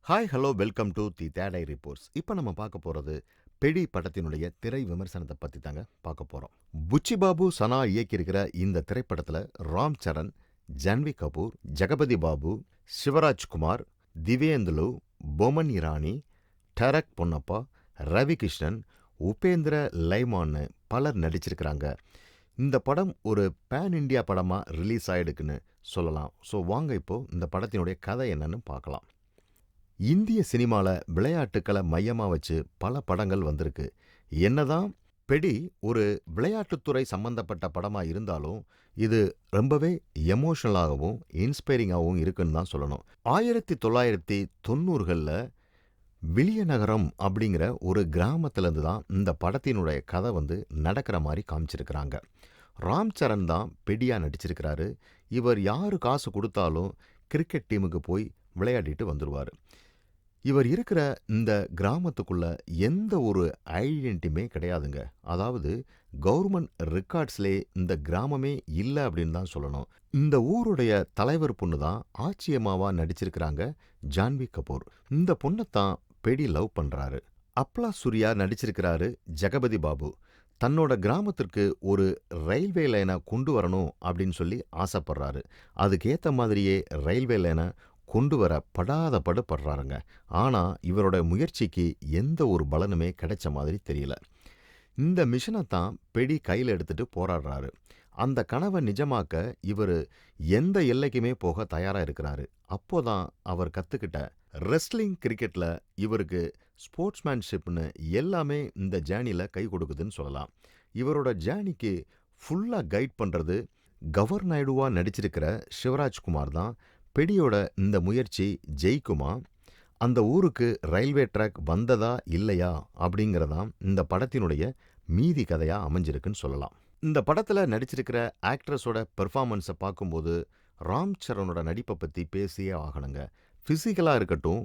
Hi hello welcome to the தேடை reports. இப்போ நம்ம பார்க்க போகிறது பெடி படத்தினுடைய திரை விமர்சனத்தை பற்றி தாங்க பார்க்க போகிறோம். புச்சி பாபு சனா இயக்கியிருக்கிற இந்த திரைப்படத்தில் ராம் சரண், ஜான்வி கபூர், ஜெகபதி பாபு, சிவராஜ்குமார், திவேந்துலு, பொமன் இரானி, டரக் பொன்னப்பா, ரவி கிருஷ்ணன், உபேந்திர லைமான்னு பலர் நடிச்சிருக்கிறாங்க. இந்த படம் ஒரு பேன் இண்டியா படமாக ரிலீஸ் ஆகிடுக்குன்னு சொல்லலாம். ஸோ வாங்க இப்போது இந்த படத்தினுடைய கதை என்னன்னு பார்க்கலாம். இந்திய சினிமாவில் விளையாட்டுக்களை மையமாக வச்சு பல படங்கள் வந்திருக்கு. என்னதான் பெடி ஒரு விளையாட்டுத்துறை சம்பந்தப்பட்ட படமாக இருந்தாலும் இது ரொம்பவே எமோஷனலாகவும் இன்ஸ்பைரிங்காகவும் இருக்குன்னு தான் சொல்லணும். 1990களில் விளியநகரம் அப்படிங்கிற ஒரு கிராமத்திலேருந்து தான் இந்த படத்தினுடைய கதை நடக்கிற மாதிரி காமிச்சிருக்கிறாங்க. ராம் சரண் தான் பெடியாக நடிச்சிருக்கிறாரு. இவர் யாரு காசு கொடுத்தாலும் கிரிக்கெட் டீமுக்கு போய் விளையாடிட்டு வந்துடுவார். இவர் இருக்கிற இந்த கிராமத்துக்குள்ள எந்த ஒரு ஐடென்டிட்டியுமே கிடையாதுங்க. அதாவது கவர்மெண்ட் ரெக்கார்ட்ஸ்லே இந்த கிராமமே இல்லை அப்படின்னு தான் சொல்லணும். இந்த ஊருடைய தலைவர் பொண்ணு தான் ஆச்சியம்மாவா நடிச்சிருக்கிறாங்க ஜான்வி கபூர். இந்த பொண்ணைத்தான் பெடி லவ் பண்றாரு. அப்லா சூர்யா நடிச்சிருக்கிறாரு ஜெகபதி பாபு. தன்னோட கிராமத்திற்கு ஒரு ரயில்வே லைனை கொண்டு வரணும் அப்படின்னு சொல்லி ஆசைப்படுறாரு. அதுக்கேற்ற மாதிரியே ரயில்வே லைனை கொண்டு வர படாத படுறாருங்க. ஆனால் இவரோட முயற்சிக்கு எந்த ஒரு பலனுமே கிடைச்ச மாதிரி தெரியல. இந்த மிஷனை தான் பெடி கையில் எடுத்துட்டு போராடுறாரு. அந்த கனவை நிஜமாக்க இவர் எந்த எல்லைக்குமே போக தயாராக இருக்கிறாரு. அப்போதான் அவர் கற்றுக்கிட்ட ரெஸ்லிங் கிரிக்கெட்டில் இவருக்கு ஸ்போர்ட்ஸ்மேன்ஷிப்னு எல்லாமே இந்த ஜேர்னியில் கை கொடுக்குதுன்னு சொல்லலாம். இவரோட ஜேர்னிக்கு ஃபுல்லாக கைட் பண்ணுறது கவர் நாயுடுவாக நடிச்சிருக்கிற சிவராஜ்குமார் தான். பெடியோட இந்த முயற்சி ஜெயிக்குமா, அந்த ஊருக்கு ரயில்வே ட்ராக் வந்ததா இல்லையா அப்படிங்கிறதான் இந்த படத்தினுடைய மீதி கதையாக அமைஞ்சிருக்குன்னு சொல்லலாம். இந்த படத்தில் நடிச்சிருக்கிற ஆக்ட்ரஸோட பெர்ஃபார்மன்ஸை பார்க்கும்போது ராம் சரணோட நடிப்பை பற்றி பேசியே ஆகணுங்க. ஃபிசிக்கலாக இருக்கட்டும்,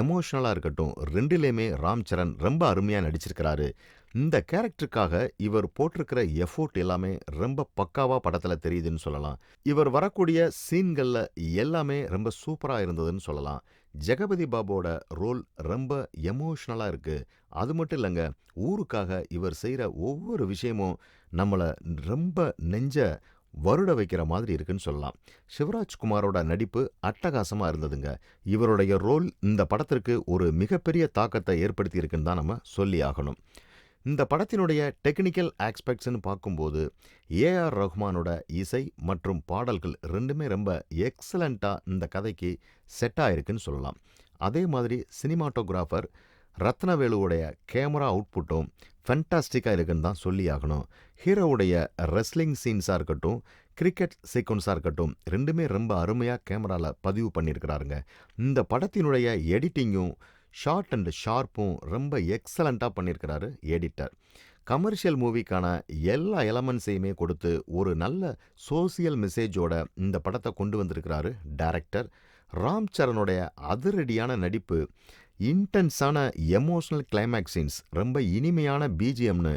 எமோஷ்னலாக இருக்கட்டும், ரெண்டுலேயுமே ராம் சரண் ரொம்ப அருமையாக நடிச்சிருக்கிறாரு. இந்த கேரக்டருக்காக இவர் போட்டிருக்கிற எஃபோர்ட் எல்லாமே ரொம்ப பக்காவாக படத்தில் தெரியுதுன்னு சொல்லலாம். இவர் வரக்கூடிய சீன்களில் எல்லாமே ரொம்ப சூப்பராக இருந்ததுன்னு சொல்லலாம். ஜெகபதி பாபுவோட ரோல் ரொம்ப எமோஷ்னலாக இருக்குது. அது மட்டும் இல்லைங்க, ஊருக்காக இவர் செய்கிற ஒவ்வொரு விஷயமும் நம்மளை ரொம்ப நெஞ்ச வருட வைக்கிற மாதிரி இருக்குன்னு சொல்லலாம். சிவராஜ்குமாரோட நடிப்பு அட்டகாசமாக இருந்ததுங்க. இவருடைய ரோல் இந்த படத்திற்கு ஒரு மிகப்பெரிய தாக்கத்தை ஏற்படுத்தி இருக்குன்னு தான் நம்ம சொல்லி ஆகணும். இந்த படத்தினுடைய டெக்னிக்கல் ஆஸ்பெக்ட்ஸ்னு பார்க்கும்போது ஏஆர் ரஹ்மானோட இசை மற்றும் பாடல்கள் ரெண்டுமே ரொம்ப எக்ஸலண்ட்டாக இந்த கதைக்கு செட் ஆயிருக்குன்னு சொல்லலாம். அதே மாதிரி சினிமாட்டோகிராஃபர் ரத்னவேலுவுடைய கேமரா அவுட்புட்டும் ஃபென்டாஸ்டிக்காக இருக்குன்னு தான் சொல்லி ஆகணும். ஹீரோவுடைய ரெஸ்லிங் சீன்ஸாக இருக்கட்டும், கிரிக்கெட் சீக்வன்ஸாக இருக்கட்டும், ரெண்டுமே ரொம்ப அருமையாக கேமராவில் பதிவு பண்ணியிருக்கிறாருங்க. இந்த படத்தினுடைய எடிட்டிங்கும் ஷார்ட் அண்ட் ஷார்ப்பும் ரொம்ப எக்ஸலண்ட்டாக பண்ணியிருக்கிறாரு எடிட்டர். கமர்ஷியல் மூவிக்கான எல்லா எலமெண்ட்ஸையுமே கொடுத்து ஒரு நல்ல சோசியல் மெசேஜோட இந்த படத்தை கொண்டு வந்திருக்கிறாரு டைரக்டர். ராம் சரணுடைய அதிரடியான நடிப்பு, இன்டென்ஸான எமோஷ்னல் கிளைமேக்ஸ் சீன்ஸ், ரொம்ப இனிமையான பிஜிஎம்னு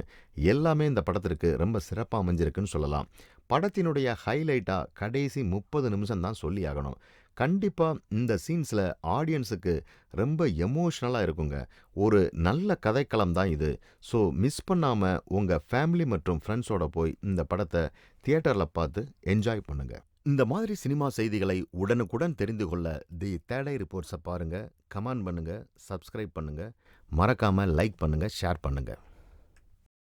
எல்லாமே இந்த படத்திற்கு ரொம்ப சிறப்பாக அமைஞ்சிருக்குன்னு சொல்லலாம். படத்தினுடைய ஹைலைட்டாக கடைசி 30 நிமிஷம் தான் சொல்லி ஆகணும். கண்டிப்பாக இந்த சீன்ஸில் ஆடியன்ஸுக்கு ரொம்ப எமோஷ்னலாக இருக்குங்க. ஒரு நல்ல கதைக்களம் தான் இது. ஸோ மிஸ் பண்ணாமல் உங்கள் ஃபேமிலி மற்றும் ஃப்ரெண்ட்ஸோட போய் இந்த படத்தை தியேட்டரில் பார்த்து என்ஜாய் பண்ணுங்கள். இந்த மாதிரி சினிமா செய்திகளை உடனுக்குடன் தெரிந்து கொள்ள தி தேடை ரிப்போர்ட்ஸை பாருங்கள், கமெண்ட் பண்ணுங்கள், சப்ஸ்கிரைப் பண்ணுங்கள், மறக்காமல் லைக் பண்ணுங்கள், ஷேர் பண்ணுங்கள்.